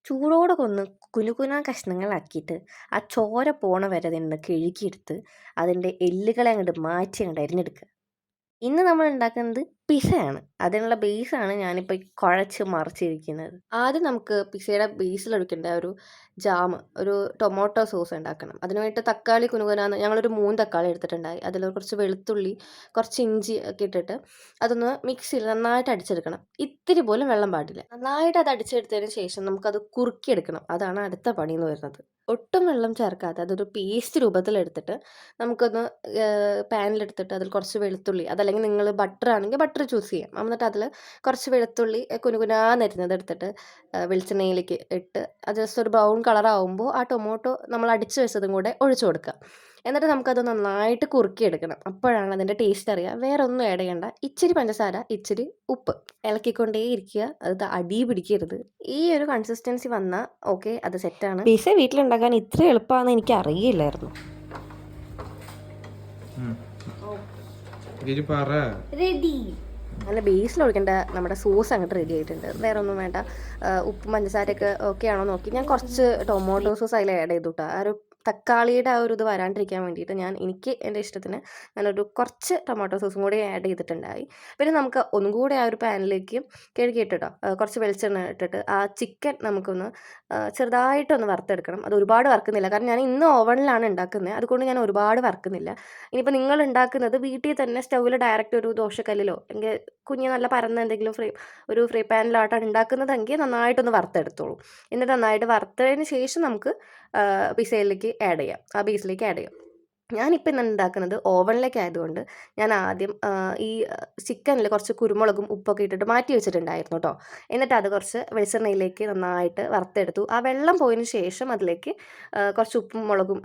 ചൂടോടെ കൊന്ന് കുനുകുനാ കഷ്ണങ്ങളാക്കിയിട്ട് ആ ചോര പോണ വരെ നിന്ന് കഴുകിയെടുത്ത് അതിൻ്റെ എല്ലുകളെ അങ്ങോട്ട് മാറ്റി അങ്ങോട്ട് അരിഞ്ഞെടുക്കുക. ഇന്ന് നമ്മൾ ഉണ്ടാക്കുന്നത് പിസയാണ്. അതിനുള്ള ബേസാണ് ഞാനിപ്പോൾ ഈ കുഴച്ച് മറിച്ചിരിക്കുന്നത്. ആദ്യം നമുക്ക് പിസയുടെ ബേസിലൊഴിക്കേണ്ട ഒരു ജാം, ഒരു ടൊമാറ്റോ സോസ് ഉണ്ടാക്കണം. അതിന് വേണ്ടിയിട്ട് തക്കാളി കുനുകുനാന്ന് ഞങ്ങളൊരു 3 തക്കാളി എടുത്തിട്ടുണ്ടായി. അതിൽ കുറച്ച് വെളുത്തുള്ളി, കുറച്ച് ഇഞ്ചി ഒക്കെ ഇട്ടിട്ട് അതൊന്ന് മിക്സിയിൽ നന്നായിട്ട് അടിച്ചെടുക്കണം. ഇത്തിരി പോലും വെള്ളം പാടില്ല. നന്നായിട്ട് അത് അടിച്ചെടുത്തതിന് ശേഷം നമുക്കത് കുറുക്കിയെടുക്കണം. അതാണ് അടുത്ത പണി എന്ന് വരുന്നത്. ഒട്ടും വെള്ളം ചേർക്കാതെ അതൊരു പേസ്റ്റ് രൂപത്തിലെടുത്തിട്ട് നമുക്കൊന്ന് പാനിലെടുത്തിട്ട് അതിൽ കുറച്ച് വെളുത്തുള്ളി, അതല്ലെങ്കിൽ നിങ്ങൾ ബട്ടർ ആണെങ്കിൽ ബട്ടർ ചൂസ് ചെയ്യാം. എന്നിട്ട് അതിൽ കുറച്ച് വെളുത്തുള്ളി കുനുകുനാന്നരിഞ്ഞതെടുത്തിട്ട് വെളിച്ചെണ്ണയിലേക്ക് ഇട്ട് അത് ജസ്റ്റ് ഒരു ബ്രൗൺ കളറാകുമ്പോൾ ആ ടൊമാറ്റോ നമ്മൾ അടിച്ച് വെച്ചതും കൂടെ ഒഴിച്ചു കൊടുക്കുക. എന്നിട്ട് നമുക്കത് നന്നായിട്ട് കുറുക്കിയെടുക്കണം. അപ്പോഴാണ് അതിൻ്റെ ടേസ്റ്റ് അറിയുക. വേറെ ഒന്നും ആഡ് ചെയ്യണ്ട. ഇച്ചിരി പഞ്ചസാര, ഇച്ചിരി ഉപ്പ് ഇളക്കിക്കൊണ്ടേ ഇരിക്കുക. അത് അടി പിടിക്കരുത്. ഈ ഒരു കൺസിസ്റ്റൻസി വന്നാൽ ഓക്കെ, അത് സെറ്റാണ്. പിസ്സ വീട്ടിലുണ്ടാക്കാൻ ഇത്ര എളുപ്പമാണെന്ന് എനിക്ക് അറിയില്ലായിരുന്നു. റെഡി. നല്ല ബേസിൽ ഒഴിക്കേണ്ട നമ്മുടെ സോസ് അങ്ങോട്ട് റെഡി ആയിട്ടുണ്ട്. വേറെ ഒന്നും വേണ്ട. ഉപ്പും പഞ്ചസാരയൊക്കെ ഓക്കെ ആണോ നോക്കി ഞാൻ കുറച്ച് ടൊമാറ്റോ സോസ് അതിൽ ആഡ് ചെയ്തു കേട്ടോ. ആ ഒരു തക്കാളിയുടെ ആ ഒരു ഇത് വരാണ്ടിരിക്കാൻ വേണ്ടിയിട്ട് എനിക്ക് എൻ്റെ ഇഷ്ടത്തിന് ഞാനൊരു കുറച്ച് ടൊമാറ്റോ സോസും കൂടി ആഡ് ചെയ്തിട്ടുണ്ടായി. പിന്നെ നമുക്ക് ഒന്നും കൂടി ആ ഒരു പാനിലേക്ക് കഴുകിയിട്ടോ കുറച്ച് വെളിച്ചെണ്ണ ഇട്ടിട്ട് ആ ചിക്കൻ നമുക്കൊന്ന് ചെറുതായിട്ടൊന്ന് വറുത്തെടുക്കണം. അത് ഒരുപാട് വറുക്കുന്നില്ല, കാരണം ഞാൻ ഇന്ന് ഓവനിലാണ് ഉണ്ടാക്കുന്നത്. അതുകൊണ്ട് ഞാൻ ഒരുപാട് വറുക്കുന്നില്ല. ഇനിയിപ്പോൾ നിങ്ങൾ ഉണ്ടാക്കുന്നത് വീട്ടിൽ തന്നെ സ്റ്റൗവിൽ ഡയറക്റ്റ് ഒരു ദോശക്കല്ലിലോ അല്ലെങ്കിൽ കുഞ്ഞ് നല്ല പരന്ന എന്തെങ്കിലും ഒരു ഫ്രൈ പാനിലായിട്ടാണ് ഉണ്ടാക്കുന്നതെങ്കിൽ നന്നായിട്ടൊന്ന് വറുത്തെടുത്തോളൂ. എന്നിട്ട് നന്നായിട്ട് വറുത്തതിന് ശേഷം നമുക്ക് പിസയിലേക്ക് ആഡ് ചെയ്യാം, ആ ബേസിലേക്ക് ആഡ് ചെയ്യാം. ഞാനിപ്പോൾ ഇന്ന് ഉണ്ടാക്കുന്നത് ഓവനിലേക്ക് ആയതുകൊണ്ട് ഞാൻ ആദ്യം ഈ ചിക്കനിൽ കുറച്ച് കുരുമുളകും ഉപ്പൊക്കെ ഇട്ടിട്ട് മാറ്റി വെച്ചിട്ടുണ്ടായിരുന്നു കേട്ടോ. എന്നിട്ട് അത് കുറച്ച് വെളിച്ചെണ്ണയിലേക്ക് നന്നായിട്ട് വറുത്തെടുത്തു. ആ വെള്ളം പോയതിന് ശേഷം അതിലേക്ക് കുറച്ച് ഉപ്പും മുളകും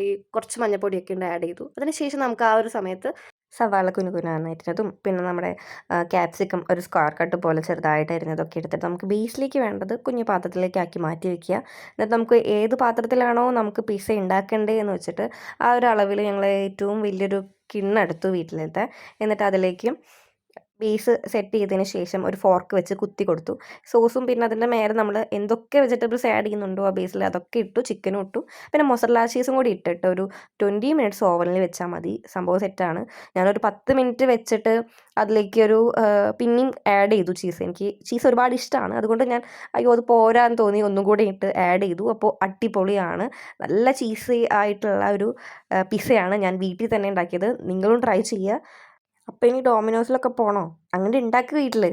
ഈ കുറച്ച് മഞ്ഞൾപ്പൊടിയൊക്കെ ഉണ്ട് ആഡ് ചെയ്തു. അതിന് ശേഷം നമുക്ക് ആ ഒരു സമയത്ത് സവാള കുനുകുനാന്ന് അരിഞ്ഞതും പിന്നെ നമ്മുടെ ക്യാപ്സിക്കം ഒരു സ്ക്വയർ കട്ട് പോലെ ചെറുതായിട്ട് അരിഞ്ഞതൊക്കെ എടുത്തിട്ട് നമുക്ക് ബേസിലേക്ക് വേണ്ടത് കുഞ്ഞു പാത്രത്തിലേക്ക് ആക്കി മാറ്റി വയ്ക്കുക. എന്നിട്ട് നമുക്ക് ഏത് പാത്രത്തിലാണോ നമുക്ക് പിസ്സ ഉണ്ടാക്കേണ്ടത് എന്ന് വെച്ചിട്ട് ആ ഒരു അളവിൽ ഞങ്ങൾ ഏറ്റവും വലിയൊരു കിണ്ണെടുത്തു വീട്ടിലത്തെ. എന്നിട്ട് അതിലേക്ക് ബേസ് സെറ്റ് ചെയ്തതിന് ശേഷം ഒരു ഫോർക്ക് വെച്ച് കുത്തി കൊടുത്തു. സോസും പിന്നെ അതിൻ്റെ മേലെ നമ്മൾ എന്തൊക്കെ വെജിറ്റബിൾസ് ആഡ് ചെയ്യുന്നുണ്ടോ ആ ബേസിൽ അതൊക്കെ ഇട്ടു. ചിക്കനും ഇട്ടു. പിന്നെ മൊസറല്ല ചീസും കൂടി ഇട്ടിട്ട് ഒരു 20 മിനിറ്റ്സ് ഓവനിൽ വെച്ചാൽ മതി. സംഭവം സെറ്റാണ്. ഞാനൊരു 10 മിനിറ്റ് വെച്ചിട്ട് അതിലേക്ക് പിന്നെയും ആഡ് ചെയ്തു ചീസ്. എനിക്ക് ചീസ് ഒരുപാട് ഇഷ്ടമാണ്. അതുകൊണ്ട് ഞാൻ അയ്യോ അത് പോരാന്ന് തോന്നി ഒന്നും കൂടി ഇട്ട് ആഡ് ചെയ്തു. അപ്പോൾ അടിപൊളിയാണ്. നല്ല ചീസി ആയിട്ടുള്ള ഒരു പിസ്സയാണ് ഞാൻ വീട്ടിൽ തന്നെ ഉണ്ടാക്കിയത്. നിങ്ങളും ട്രൈ ചെയ്യുക. അപ്പോൾ ഇനി ഡോമിനോസിലൊക്കെ പോകണോ? അങ്ങനെ ഉണ്ടാക്കുക വീട്ടിൽ.